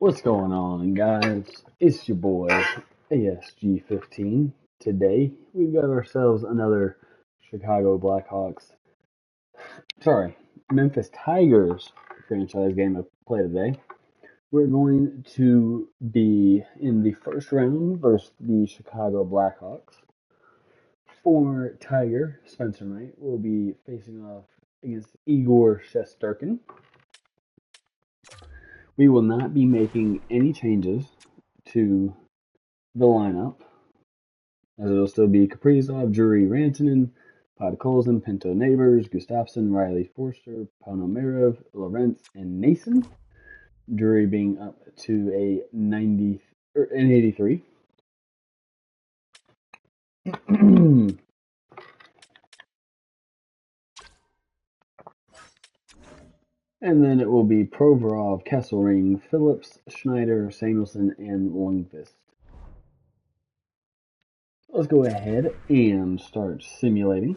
What's going on, guys? It's your boy, ASG15. Today, we've got ourselves another Chicago Blackhawks, sorry, Memphis Tigers franchise game to play today. We're going to be in the first round versus the Chicago Blackhawks. Former Tiger, Spencer Knight, will be facing off against Igor Shesterkin. We will not be making any changes to the lineup, as it'll still be Kaprizov, Drury, Rantanen, Podkolzin, Pinto Neighbors, Gustafsson, Riley Forster, Ponomarev, Lorentz, and Nason. Drury being up to an 83. And then it will be Provorov, Kesselring, Phillips, Schneider, Samuelson, and Lundqvist. Let's go ahead and start simulating.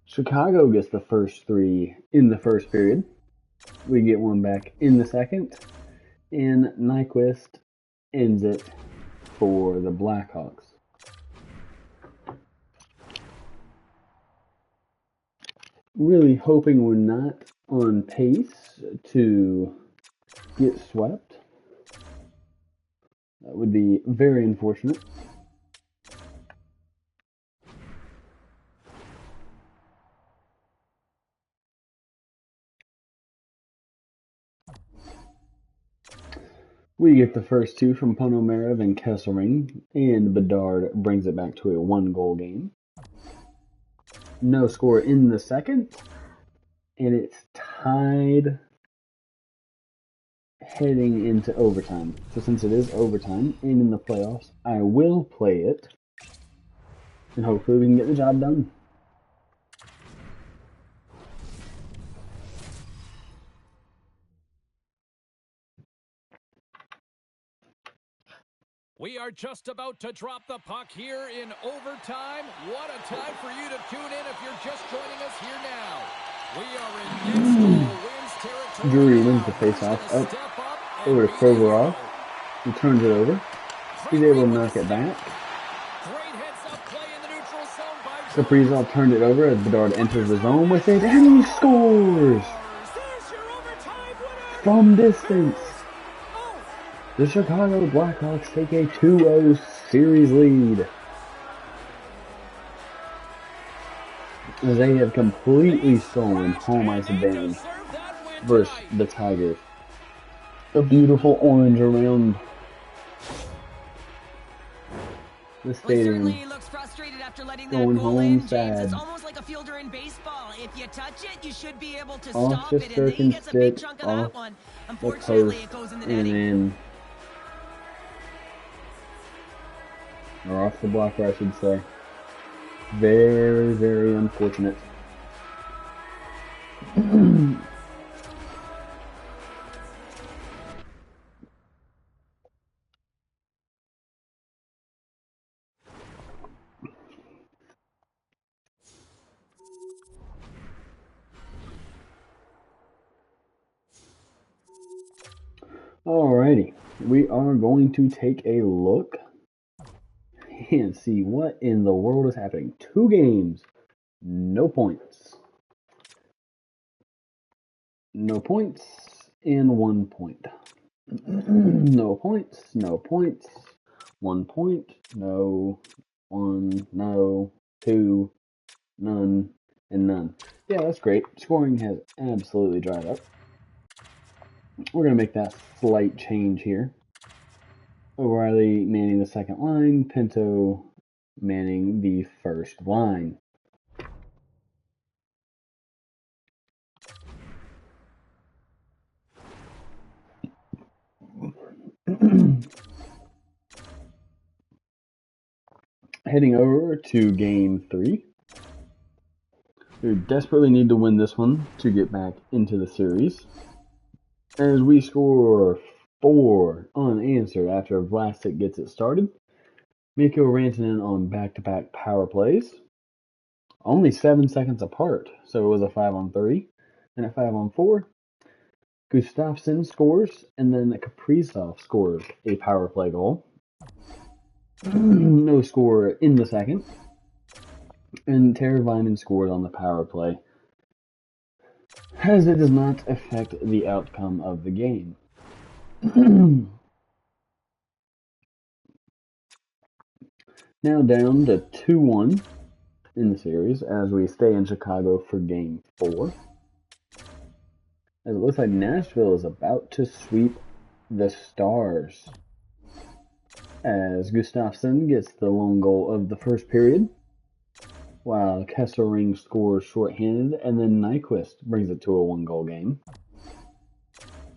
Chicago gets the first three in the first period. We get one back in the second. And Nyquist ends it for the Blackhawks. Really hoping we're not on pace to get swept. That would be very unfortunate. We get the first two from Ponomarev and Kesselring, and Bedard brings it back to a one-goal game. No score in the second, and it's tied heading into overtime. So since it is overtime and in the playoffs, I will play it, and hopefully we can get the job done. We are just about to drop the puck here in overtime. What a time for you to tune in if you're just joining us here now. We are in next goal wins territory. Drury wins the faceoff up over to Provorov. He turns it over. He's able to knock it back. Great heads-up play in the neutral zone by Kaprizov turned it over as Bedard enters the zone with it, and he scores! There's your overtime winner. From distance. The Chicago Blackhawks take a 2-0 series lead. As they have completely stolen home ice advantage versus the Tigers. A beautiful orange around the stadium. Looks frustrated after letting Going that goal home in, James. sad. It's almost like a fielder in baseball. If you touch it, you should be able to Off stop the it, and then he circum gets a big stick, chunk of off that one. the Unfortunately, post, it goes in the and netting. then, or off the blocker, I should say. Very, very unfortunate. Alrighty, we are going to take a look and see what in the world is happening. 2 games, no points. No points, and 1 point. No points, no points. 1 point, no, 1, no, 2, none, and none. Yeah, that's great. Scoring has absolutely dried up. We're going to make that slight change here. O'Reilly manning the second line, Pinto manning the first line. Heading over to game 3. We desperately need to win this one to get back into the series, as we score 4 unanswered after Vlasic gets it started. Mikko Rantanen on back-to-back power plays. Only 7 seconds apart, so it was a 5-on-3 and a 5-on-4. Gustafsson scores, and then Kaprizov scores a power play goal. No score in the second. And Teravainen scored on the power play, as it does not affect the outcome of the game. Now down to 2-1 in the series as we stay in Chicago for Game 4. As it looks like Nashville is about to sweep the Stars, as Gustafsson gets the lone goal of the first period, while Kesselring scores shorthanded, and then Nyquist brings it to a 1-goal game.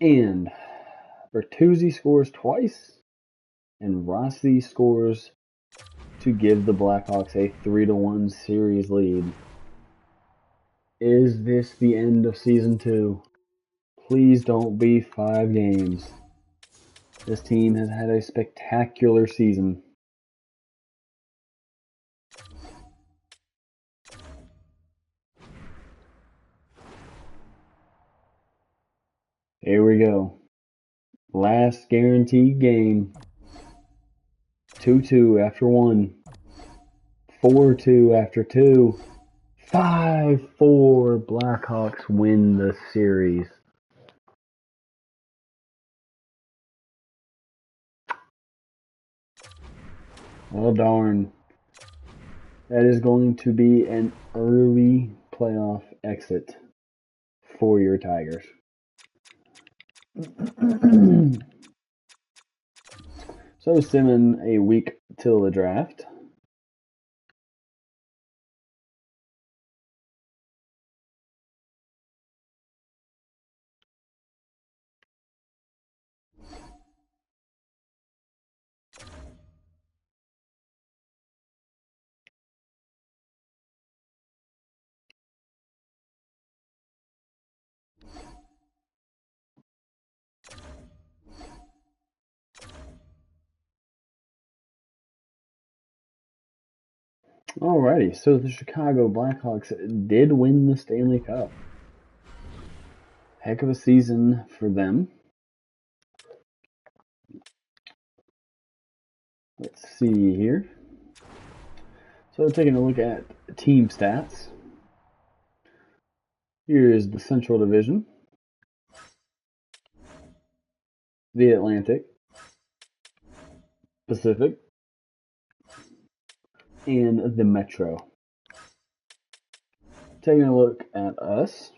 And Bertuzzi scores twice, and Rossi scores to give the Blackhawks a 3-1 series lead. Is this the end of Season 2? Please don't be 5 games. This team has had a spectacular season. Here we go. Last guaranteed game. 2-2 after 1. 4-2 after 2. 5-4. Blackhawks win the series. Well, darn. That is going to be an early playoff exit for your Tigers. So, Simon, a week till the draft. Alrighty, so the Chicago Blackhawks did win the Stanley Cup. Heck of a season for them. Let's see here. So taking a look at team stats. Here is the Central Division, the Atlantic, Pacific, and the Metro. Taking a look at us.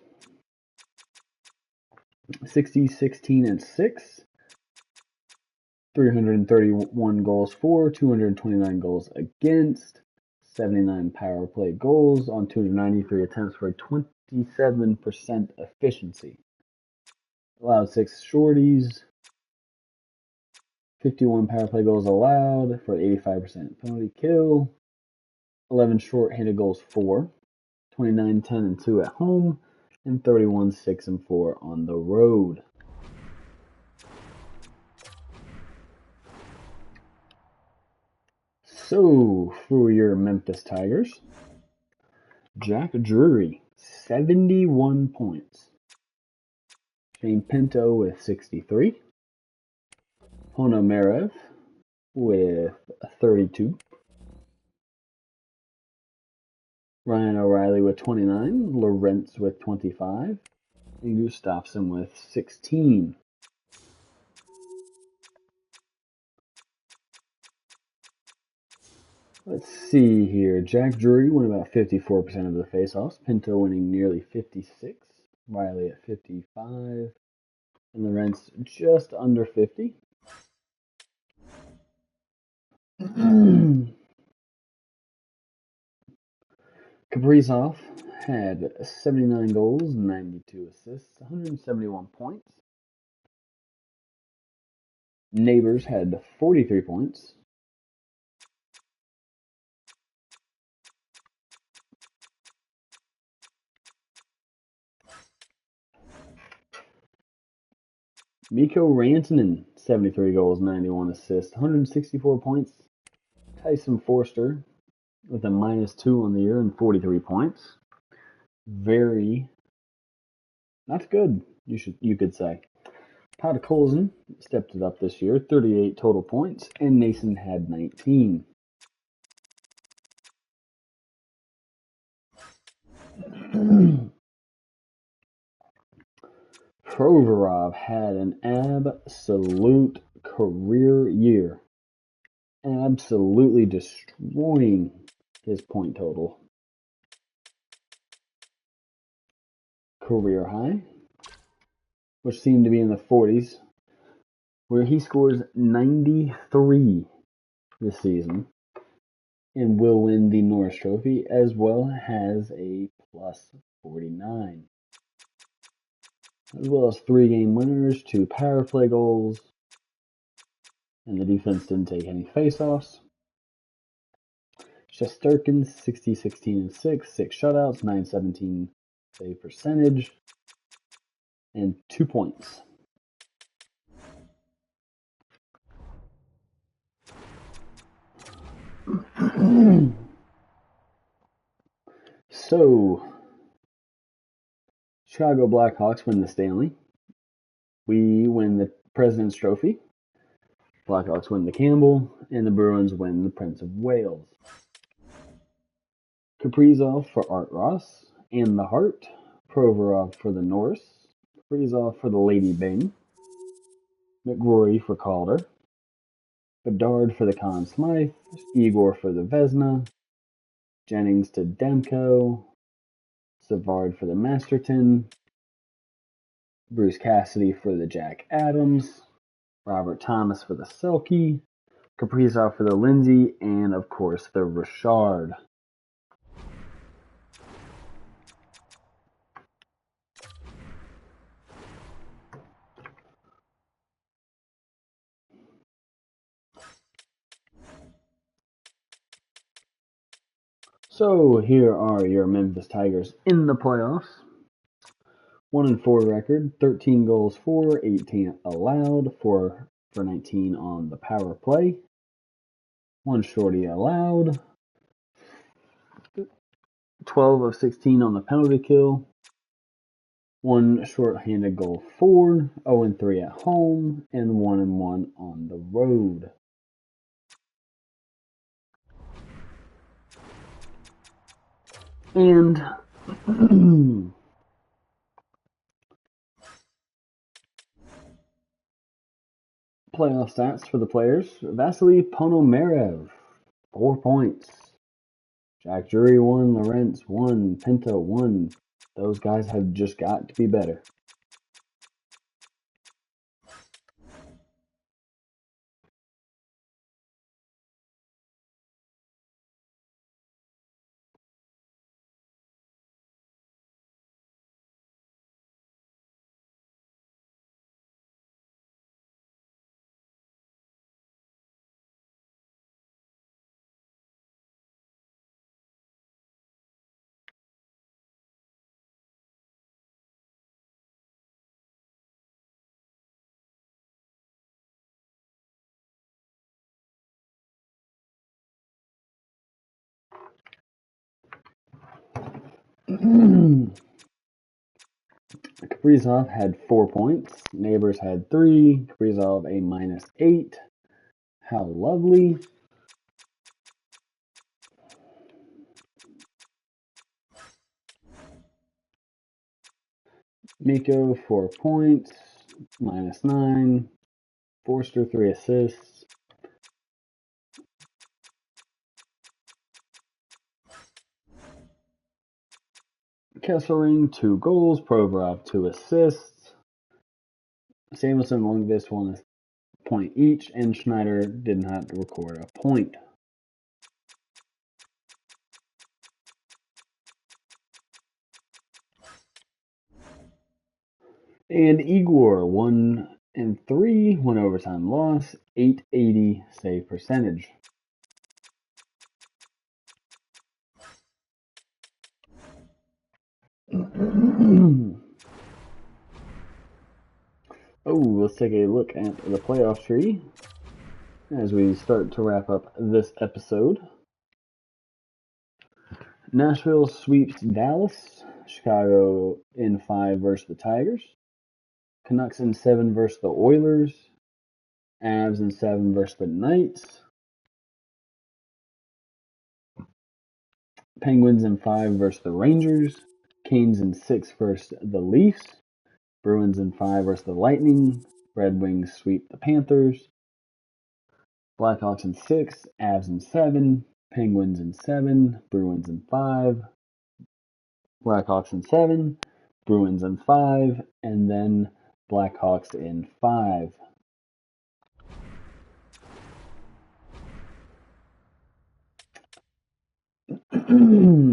60, 16, and 6. 331 goals for, 229 goals against, 79 power play goals on 293 attempts for a 27% efficiency. Allowed 6 shorties, 51 power play goals allowed for 85% penalty kill, 11 short-handed goals for, 29, 10, and 2 at home, and 31, 6, and 4 on the road. So, for your Memphis Tigers, Jack Drury, 71 points. Shane Pinto with 63. Ponomarev with 32. Ryan O'Reilly with 29. Lorentz with 25. And Gustafsson with 16. Let's see here. Jack Drury won about 54% of the faceoffs. Pinto winning nearly 56. Riley at 55. And Lorentz just under 50. Kaprizov had 79 goals, 92 assists, 171 points. Neighbors had 43 points. Mikko Rantanen, 73 goals, 91 assists, 164 points. Tyson Forster with a -2 on the year and 43 points. That's good, you could say. Podkolzin stepped it up this year, 38 total points, and Nason had 19. Provorov had an absolute career year, absolutely destroying his point total. Career high, which seemed to be in the 40s, where he scores 93 this season and will win the Norris Trophy, as well as a +49. As well as 3-game winners, 2 power play goals, and the defense didn't take any faceoffs. Shesterkin, 60, 16, and 6 shutouts, 917 save percentage, and 2 points. So, Chicago Blackhawks win the Stanley. We win the President's Trophy. Blackhawks win the Campbell, and the Bruins win the Prince of Wales. Kaprizov for Art Ross and the Hart. Provorov for the Norris. Kaprizov for the Lady Byng. McRory for Calder. Bedard for the Conn Smythe. Igor for the Vezina. Jennings to Demko. Savard for the Masterton. Bruce Cassidy for the Jack Adams. Robert Thomas for the Selke. Kaprizov for the Lindsay. And, of course, the Richard. So here are your Memphis Tigers in the playoffs. 1-4 record, 13 goals for, 18 allowed, 4 for 19 on the power play. 1 shorty allowed. 12 of 16 on the penalty kill. 1 shorthanded goal for, 0-3 at home, and 1-1 on the road. And playoff stats for the players. Vasily Ponomarev, 4 points. Jack Drury 1, Lorentz 1, Pinto 1. Those guys have just got to be better. Kaprizov had 4 points. Neighbors had 3. Kaprizov a -8. How lovely. Miko 4 points. -9. Forster 3 assists. Kesselring 2 goals. Provorov 2 assists. Samuelson and Lundqvist 1 point each, and Schneider did not record a point. And Igor 1-3, 1 overtime loss, 880 save percentage. Oh, let's take a look at the playoff tree. as we start to wrap up this episode. Nashville sweeps Dallas. Chicago in 5 versus the Tigers. Canucks in 7 versus the Oilers. Avs in 7 versus the Knights. Penguins in 5 versus the Rangers. Canes in 6 versus the Leafs. Bruins in 5 versus the Lightning. Red Wings sweep the Panthers. Blackhawks in 6, Avs in 7, Penguins in 7, Bruins in 5, Blackhawks in 7, Bruins in 5, and then Blackhawks in 5.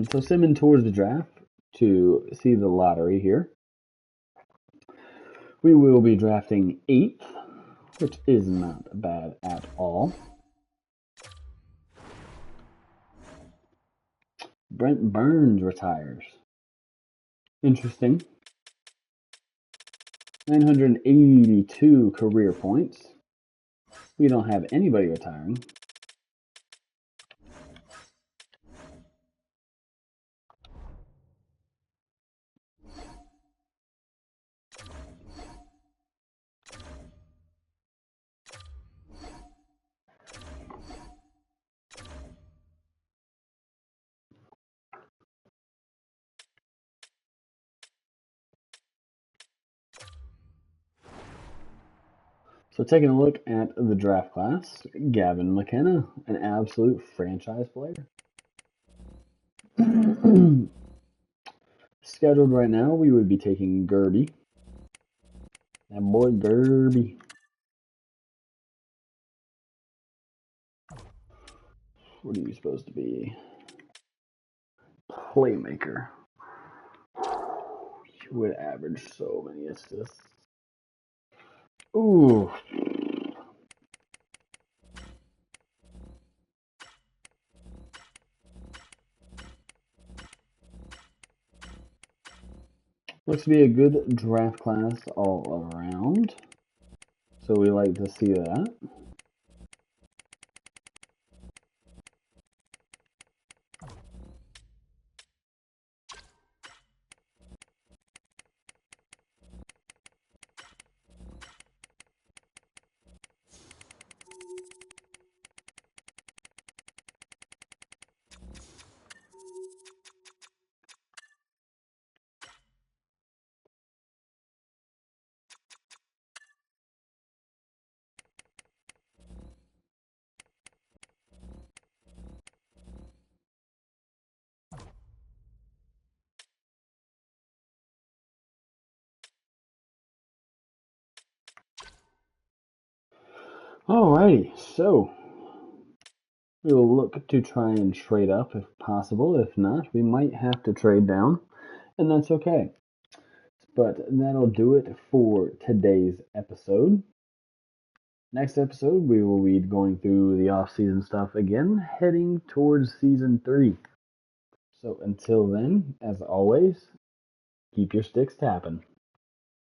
So simming towards the draft to see the lottery here. We will be drafting 8th, which is not bad at all. Brent Burns retires. Interesting. 982 career points. We don't have anybody retiring. So taking a look at the draft class, Gavin McKenna, an absolute franchise player. Scheduled right now, we would be taking Gerby. That boy Gerby. What are you supposed to be? Playmaker. You would average so many assists. Ooh. Looks to be a good draft class all around. So we like to see that. Alrighty, so we will look to try and trade up if possible. If not, we might have to trade down, and that's okay. But that'll do it for today's episode. Next episode, we will be going through the off-season stuff again, heading towards Season 3. So until then, as always, keep your sticks tapping.